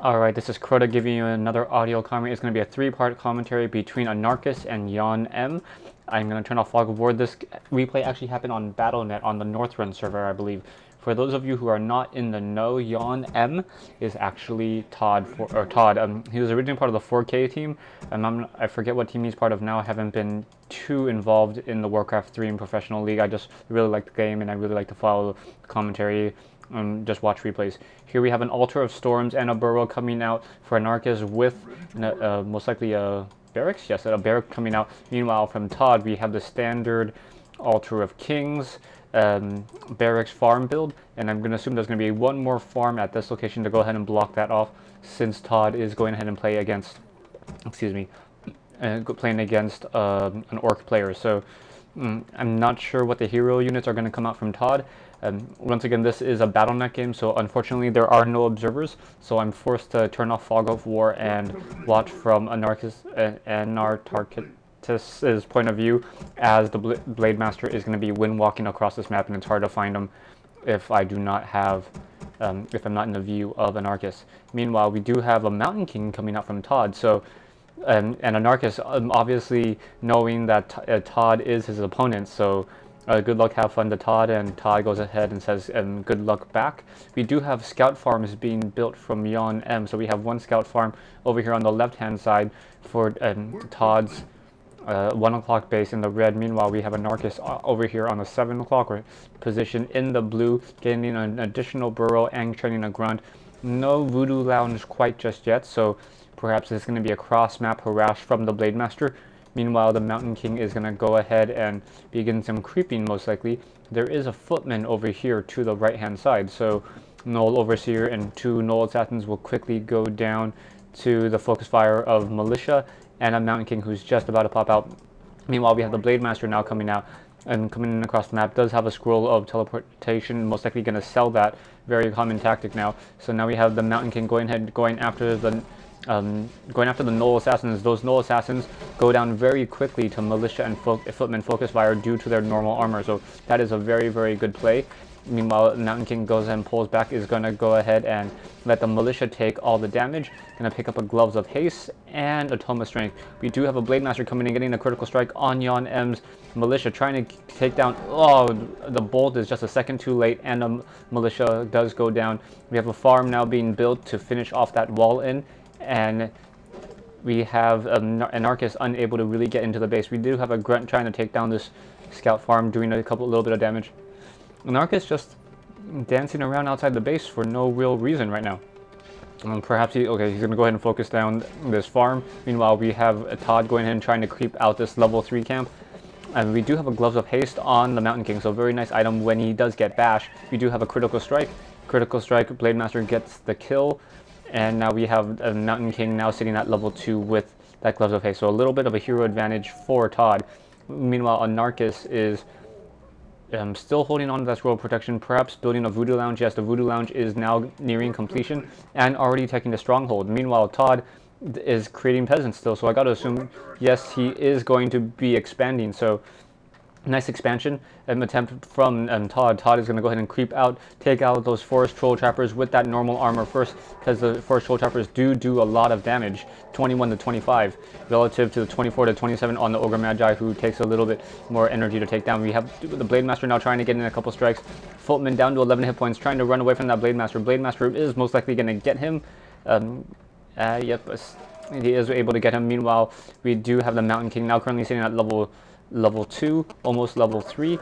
Alright, this is Crota giving you another audio commentary. It's going to be a three-part commentary between anarktis and YoanM. I'm going to turn off Fog of War. This replay actually happened on Battle.net on the Northrend server, I believe. For those of you who are not in the know, YoanM is actually Todd. He was originally part of the 4K team. I forget what team he's part of now. I haven't been too involved in the Warcraft 3 and Professional League. I just really like the game and I really like to follow the commentary. Just watch replays. Here we have an Altar of Storms and a Burrow coming out for anarktis with most likely a barracks. Yes, a barrack coming out. Meanwhile, from Todd, we have the standard Altar of Kings barracks farm build, and I'm going to assume there's going to be one more farm at this location to go ahead and block that off, since Todd is going ahead and play against, playing against an orc player. So I'm not sure what the hero units are going to come out from Todd. Once again, this is a Battle.net game, so unfortunately there are no observers, so I'm forced to turn off Fog of War and watch from anarktis's point of view, as the Blade Master is going to be windwalking across this map, and it's hard to find him if I do not have, if I'm not in the view of anarktis. Meanwhile, we do have a Mountain King coming out from Todd, so and anarktis obviously knowing that Todd is his opponent, so good luck, have fun to Todd, and Todd goes ahead and says good luck back. We do have scout farms being built from YoanM, so we have one scout farm over here on the left hand side for Todd's 1 o'clock base in the red. Meanwhile, we have anarktis over here on the 7 o'clock position in the blue, getting an additional burrow and training a grunt. No voodoo lounge quite just yet, so perhaps it's going to be a cross-map harass from the Blade Master. Meanwhile, the Mountain King is going to go ahead and begin some creeping, most likely. There is a footman over here to the right-hand side, so Null Overseer and two Null Assassins will quickly go down to the focus fire of Militia and a Mountain King who's just about to pop out. Meanwhile, we have the Blade Master now coming out and coming in across the map. Does have a scroll of teleportation, most likely going to sell that. Very common tactic now. So now we have the Mountain King going after the Null Assassins. Those Null Assassins go down very quickly to Militia and Footman focus fire due to their normal armor, so that is a very, very good play. Meanwhile, Mountain King goes and pulls back, is going to go ahead and let the Militia take all the damage. Going to pick up a Gloves of Haste and a Tome of Strength. We do have a Blade Master coming in, getting a critical strike on YoanM's Militia, trying to take down... Oh, the bolt is just a second too late, and the Militia does go down. We have a farm now being built to finish off that wall in, and we have anarktis unable to really get into the base. We do have a grunt trying to take down this scout farm, doing a little bit of damage. Anarktis just dancing around outside the base for no real reason right now. Perhaps he's going to go ahead and focus down this farm. Meanwhile, we have Todd going ahead and trying to creep out this level 3 camp. And we do have a Gloves of Haste on the Mountain King, so very nice item when he does get bashed. We do have a critical strike. Critical strike, Blade Master gets the kill. And now we have a Mountain King now sitting at level 2 with that Gloves of Haste. So a little bit of a hero advantage for Todd. Meanwhile, anarktis is still holding on to that scroll of protection, perhaps building a Voodoo Lounge. Yes, the Voodoo Lounge is now nearing completion and already taking the stronghold. Meanwhile, Todd is creating peasants still, so I got to assume, yes, he is going to be expanding. So nice expansion attempt from Todd. Todd is going to go ahead and creep out, take out those Forest Troll Trappers with that normal armor first, because the Forest Troll Trappers do a lot of damage, 21 to 25, relative to the 24 to 27 on the Ogre Magi, who takes a little bit more energy to take down. We have the Blade Master now trying to get in a couple strikes. Footman down to 11 hit points, trying to run away from that Blade Master. Blade Master is most likely going to get him. Yep, he is able to get him. Meanwhile, we do have the Mountain King now currently sitting at level 2, almost level 3,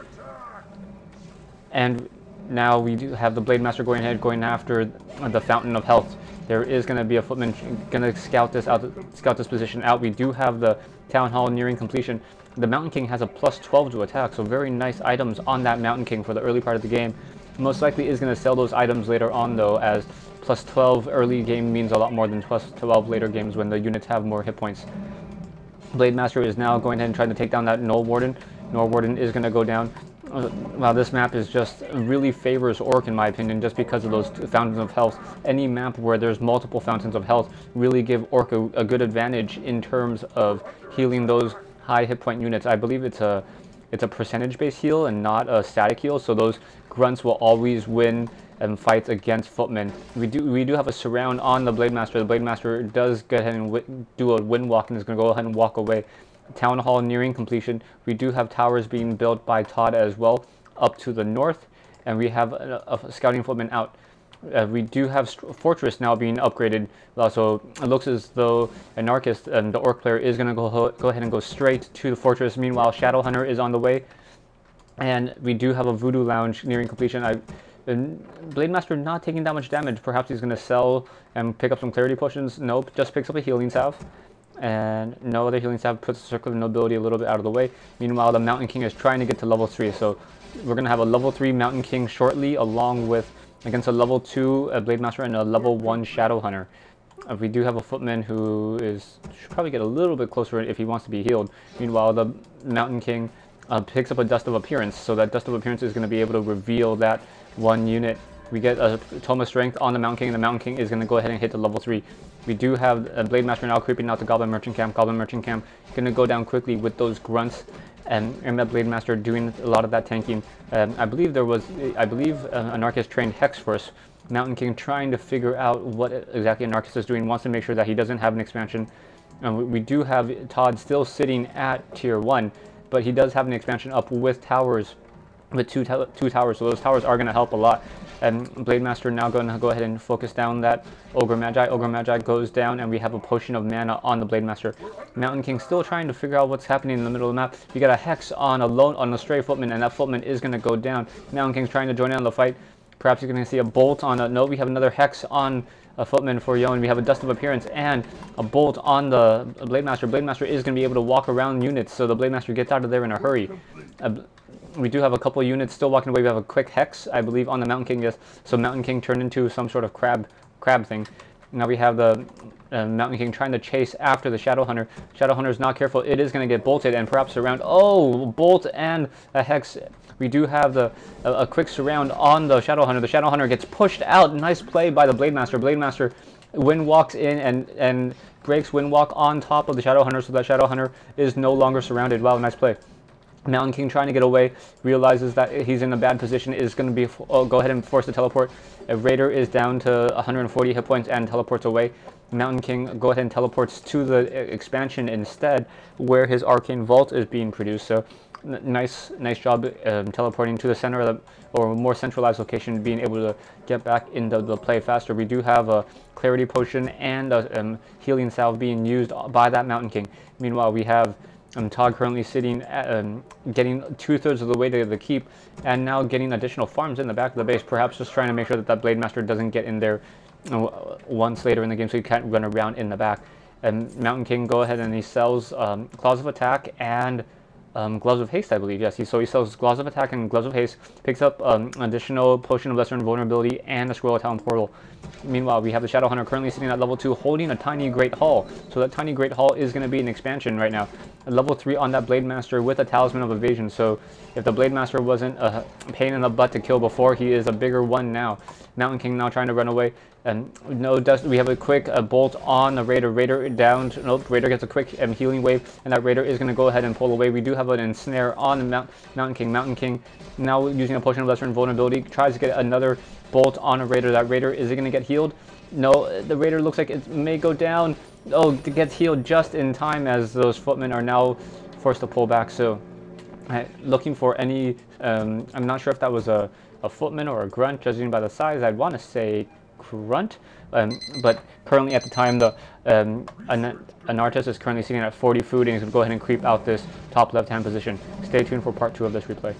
and now we do have the Blade Master going after the Fountain of Health. There is going to be a footman going to scout this position out. We do have the Town Hall nearing completion. The Mountain King has a plus 12 to attack, so very nice items on that Mountain King for the early part of the game. Most likely is going to sell those items later on, though, as plus 12 early game means a lot more than plus 12 later games when the units have more hit points. Blade Master is now going ahead and trying to take down that Null Warden. Null Warden is going to go down. Wow, this map is just really favors Orc in my opinion, just because of those Fountains of Health. Any map where there's multiple Fountains of Health really give Orc a good advantage in terms of healing those high hit point units. I believe it's a percentage based heal and not a static heal, so those grunts will always win fights against footmen. We do have a surround on the Blade Master. The Blade Master does go ahead and do a wind walk and is going to go ahead and walk away. Town Hall nearing completion. We do have towers being built by Todd as well up to the north, and we have a scouting footman out. We do have Fortress now being upgraded, so it looks as though Anarchist and the Orc player is going to go ahead and go straight to the Fortress. Meanwhile, Shadowhunter is on the way, and we do have a Voodoo Lounge nearing completion. Blade Master not taking that much damage. Perhaps he's going to sell and pick up some Clarity Potions. Nope, just picks up a Healing Salve. And no other Healing Salve, puts the Circle of Nobility a little bit out of the way. Meanwhile, the Mountain King is trying to get to level 3, so we're going to have a level 3 Mountain King shortly, along with against a level 2 Blade Master and a level 1 Shadowhunter. We do have a Footman who should probably get a little bit closer if he wants to be healed. Meanwhile, the Mountain King picks up a Dust of Appearance, so that Dust of Appearance is going to be able to reveal that one unit. We get a Tome of Strength on the Mountain King, and the Mountain King is going to go ahead and hit the level 3. We do have a Blade Master now creeping out the Goblin Merchant Camp. Goblin Merchant Camp going to go down quickly with those grunts, and that Blade Master doing a lot of that tanking. I believe Anarchist trained Hex first. Mountain King trying to figure out what exactly Anarchist is doing, wants to make sure that he doesn't have an expansion. We do have Todd still sitting at tier 1, but he does have an expansion up with towers, with two towers, so those towers are going to help a lot. And Blade Master now going to go ahead and focus down that Ogre Magi. Ogre Magi goes down, and we have a Potion of Mana on the Blade Master. Mountain King still trying to figure out what's happening in the middle of the map. We got a Hex on a Stray Footman, and that Footman is going to go down. Mountain King's trying to join in on the fight. Perhaps you're going to see a Bolt on a... No, we have another Hex on a Footman for Yoan. We have a Dust of Appearance and a Bolt on the Blade Master. Blade Master is going to be able to walk around units, so the Blade Master gets out of there in a hurry. We do have a couple units still walking away. We have a quick Hex, I believe, on the Mountain King. Yes, so Mountain King turned into some sort of crab thing. Now we have the Mountain King trying to chase after the Shadowhunter. Shadowhunter is not careful. It is going to get bolted and perhaps surround. Oh, Bolt and a Hex. We do have a quick surround on the Shadowhunter. The Shadowhunter gets pushed out. Nice play by the Blade Master. Blade Master wind walks in and breaks wind walk on top of the Shadowhunter, so that Shadowhunter is no longer surrounded. Wow, nice play. Mountain King trying to get away, realizes that he's in a bad position, is going to be go ahead and force the teleport. A Raider is down to 140 hit points and teleports away. Mountain King go ahead and teleports to the expansion instead, where his Arcane Vault is being produced. So nice job teleporting to the center of or more centralized location, being able to get back into the play faster. We do have a Clarity Potion and a Healing Salve being used by that Mountain King. Meanwhile, we have Todd currently sitting at, getting 2/3 of the way to the keep, and now getting additional farms in the back of the base, perhaps just trying to make sure that that Blade Master doesn't get in there once later in the game, so he can't run around in the back. And Mountain King go ahead and he sells Claws of Attack and Gloves of Haste, I believe. Yes, so he sells Gloves of Attack and Gloves of Haste, picks up additional Potion of Lesser Invulnerability and a Scroll of Talent Portal. Meanwhile, we have the Shadowhunter currently sitting at level 2, holding a Tiny Great Hall. So that Tiny Great Hall is going to be an expansion right now. A level 3 on that Blade Master with a Talisman of Evasion. So if the Blade Master wasn't a pain in the butt to kill before, he is a bigger one now. Mountain King now trying to run away. And no dust. We have a quick bolt on the Raider. Raider down. Nope. Raider gets a quick healing wave, and that Raider is going to go ahead and pull away. We do have an ensnare on the Mountain King. Mountain King now using a Potion of Lesser Invulnerability tries to get another bolt on a Raider. That Raider, is it going to get healed? No. The Raider looks like it may go down. Oh, it gets healed just in time as those Footmen are now forced to pull back. So looking for any... I'm not sure if that was a Footman or a Grunt, judging by the size. I'd want to say Grunt, but currently at the time the Anarchist is currently sitting at 40 food, and he's going to go ahead and creep out this top left hand position. Stay tuned for part 2 of this replay.